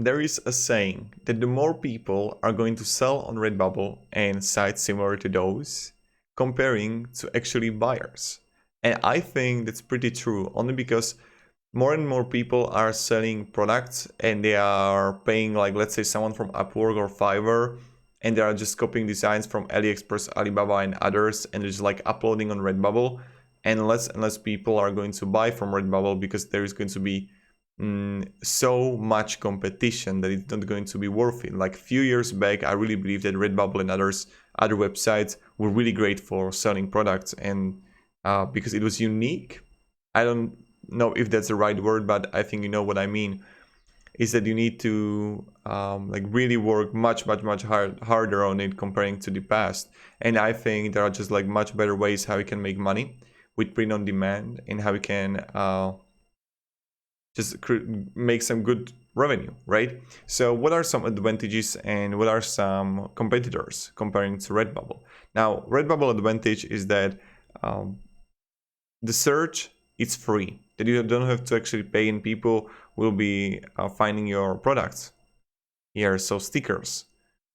there is a saying that the more people are going to sell on RedBubble and sites similar to those, comparing to actually buyers. And I think that's pretty true, only because more and more people are selling products and they are paying, like, let's say someone from Upwork or Fiverr, and they are just copying designs from AliExpress, Alibaba and others, and they're just like uploading on RedBubble. And less and less people are going to buy from RedBubble because there is going to be so much competition that it's not going to be worth it. Like a few years back, I really believe that RedBubble and other websites were really great for selling products, and because it was unique. I don't know if that's the right word, but I think you know what I mean. Is that you need to like really work much harder on it comparing to the past. And I think there are just like much better ways how you can make money with print on demand, and how you can just make some good revenue, right? So what are some advantages and what are some competitors comparing to RedBubble? Now, RedBubble advantage is that the search is free, that you don't have to actually pay, and people will be finding your products here. So stickers.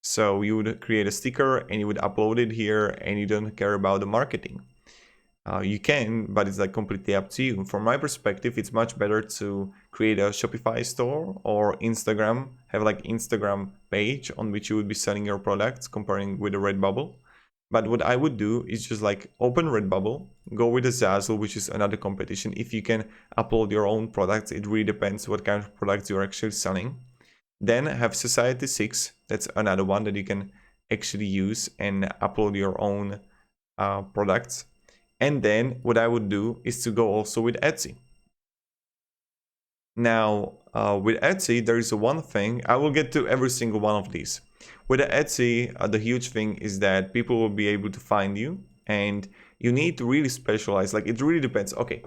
So you would create a sticker and you would upload it here, and you don't care about the marketing. You can, but it's like completely up to you. From my perspective, it's much better to create a Shopify store or Instagram, have like Instagram page on which you would be selling your products, comparing with a RedBubble. But what I would do is just like open RedBubble, go with a Zazzle, which is another competition. If you can upload your own products, it really depends what kind of products you're actually selling. Then have Society6, that's another one that you can actually use and upload your own products. And then what I would do is to go also with Etsy. Now, with Etsy, there is one thing. I will get to every single one of these. With Etsy, the huge thing is that people will be able to find you, and you need to really specialize. Like, it really depends. Okay,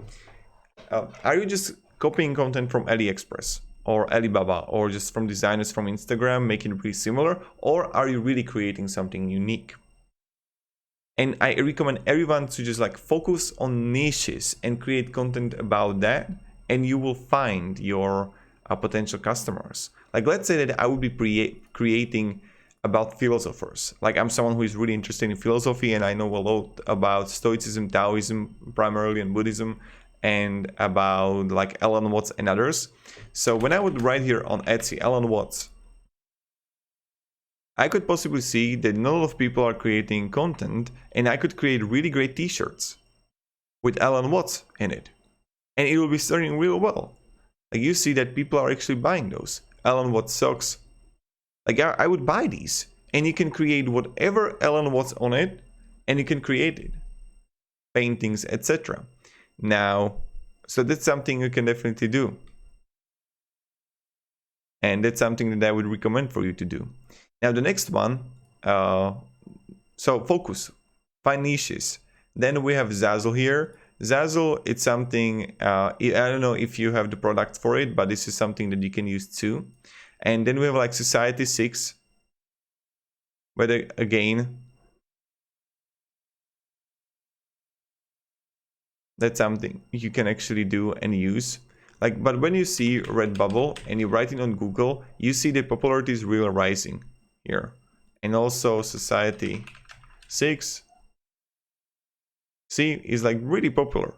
are you just copying content from AliExpress or Alibaba, or just from designers from Instagram, making it really similar? Or are you really creating something unique? And I recommend everyone to just like focus on niches and create content about that, and you will find your potential customers. Like, let's say that I would be creating about philosophers. Like, I'm someone who is really interested in philosophy, and I know a lot about Stoicism, Taoism, primarily, and Buddhism, and about like Alan Watts and others. So when I would write here on Etsy, Alan Watts, I could possibly see that not a lot of people are creating content, and I could create really great t-shirts with Alan Watts in it. And it will be selling real well. Like, you see that people are actually buying those. Alan Watts socks. Like, I would buy these. And you can create whatever Alan Watts on it, and you can create it. Paintings, etc. Now, so that's something you can definitely do. And that's something that I would recommend for you to do. Now, the next one, so focus, find niches. Then we have Zazzle here. Zazzle, it's something, I don't know if you have the product for it, but this is something that you can use too. And then we have like Society6, but again, that's something you can actually do and use. Like, but when you see RedBubble and you write it on Google, you see the popularity is really rising here. And also Society6, see, is like really popular.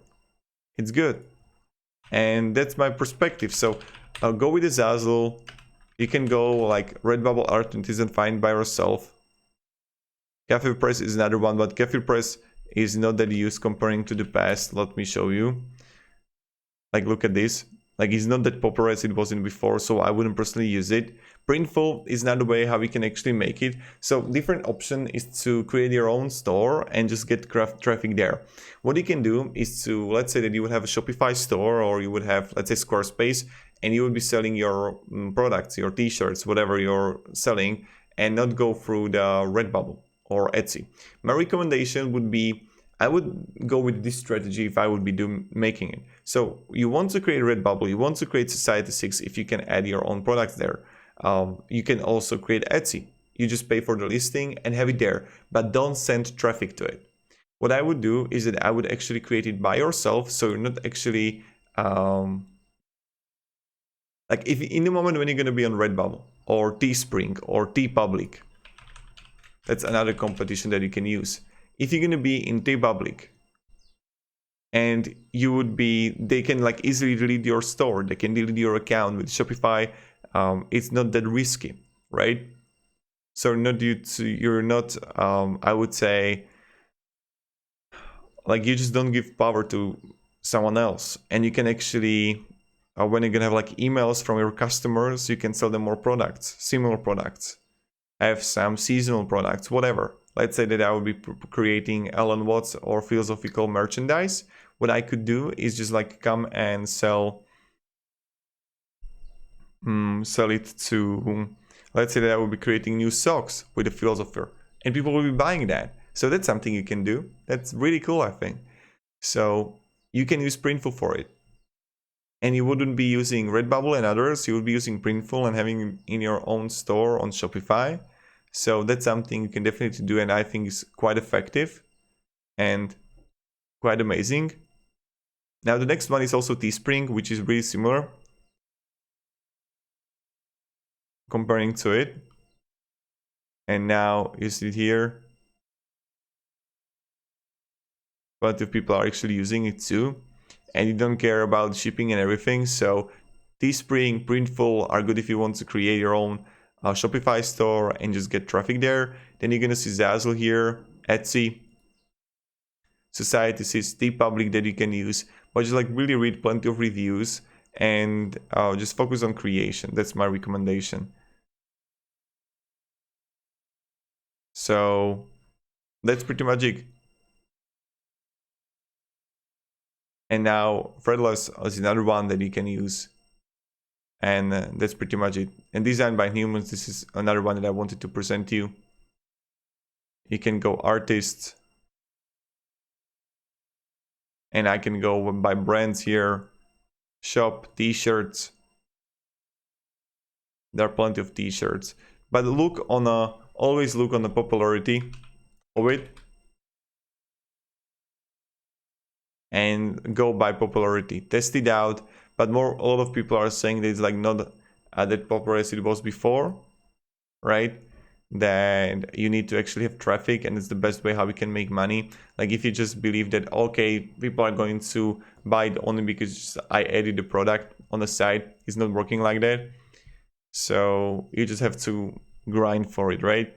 It's good. And that's my perspective. So I'll go with the Zazzle. You can go like RedBubble Alternatives and find by yourself. Cafe Press is another one, but Cafe Press is not that used comparing to the past. Let me show you. Like, look at this. Like, it's not that popular as it wasn't before, so I wouldn't personally use it. Printful is another way how we can actually make it. So different option is to create your own store and just get traffic there. What you can do is to, let's say that you would have a Shopify store, or you would have, let's say, Squarespace, and you would be selling your products, your t-shirts, whatever you're selling, and not go through the RedBubble or Etsy. My recommendation would be, I would go with this strategy if I would be making it. So you want to create RedBubble, you want to create Society6 if you can add your own products there. You can also create Etsy. You just pay for the listing and have it there, but don't send traffic to it. What I would do is that I would actually create it by yourself, so you're not actually Like if in the moment when you're gonna be on Redbubble or Teespring or TeePublic, that's another competition that you can use. If you're gonna be in TeePublic and you would be, they can like easily delete your store, they can delete your account with Shopify. It's not that risky, right? So you're not, I would say, like you just don't give power to someone else, and you can actually, when you're gonna have like emails from your customers, you can sell them more products, similar products, have some seasonal products, whatever. Let's say that I would be creating Alan Watts or philosophical merchandise. What I could do is just like come and sell it to, let's say that I will be creating new socks with a philosopher, and people will be buying that. So that's something you can do. That's really cool, I think. So you can use Printful for it. And you wouldn't be using Redbubble and others, you would be using Printful and having in your own store on Shopify. So that's something you can definitely do, and I think is quite effective and quite amazing. Now the next one is also Teespring, which is really similar comparing to it. And now you see it here, plenty of people are actually using it too, and you don't care about shipping and everything. So Teespring, Printful are good if you want to create your own Shopify store and just get traffic there. Then you're gonna see Zazzle here, Etsy, Society Sys, TeePublic that you can use, but just like really read plenty of reviews and just focus on creation. That's my recommendation. So that's pretty much it. And now Threadless is another one that you can use. And that's pretty much it. And Design by Humans, this is another one that I wanted to present to you. You can go artists. And I can go by brands here. Shop, t-shirts. There are plenty of t-shirts. But always look on the popularity of it. And go by popularity. Test it out. But a lot of people are saying that it's like not that popular as it was before, right? That you need to actually have traffic, and it's the best way how we can make money. Like if you just believe that, okay, people are going to buy it only because I added the product on the site, it's not working like that. So you just have to grind for it, right?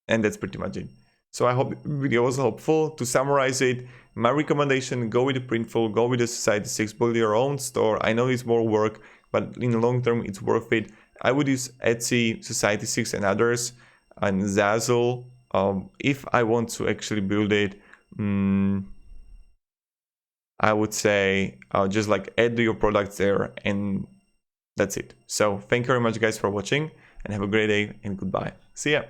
And that's pretty much it. So I hope the video was helpful. To summarize it, my recommendation, go with the Printful, go with the Society 6, build your own store. I know it's more work, but in the long term, it's worth it. I would use Etsy, Society 6 and others, and Zazzle. If I want to actually build it, I would say just like add your products there, and that's it. So thank you very much guys for watching, and have a great day and goodbye. See ya.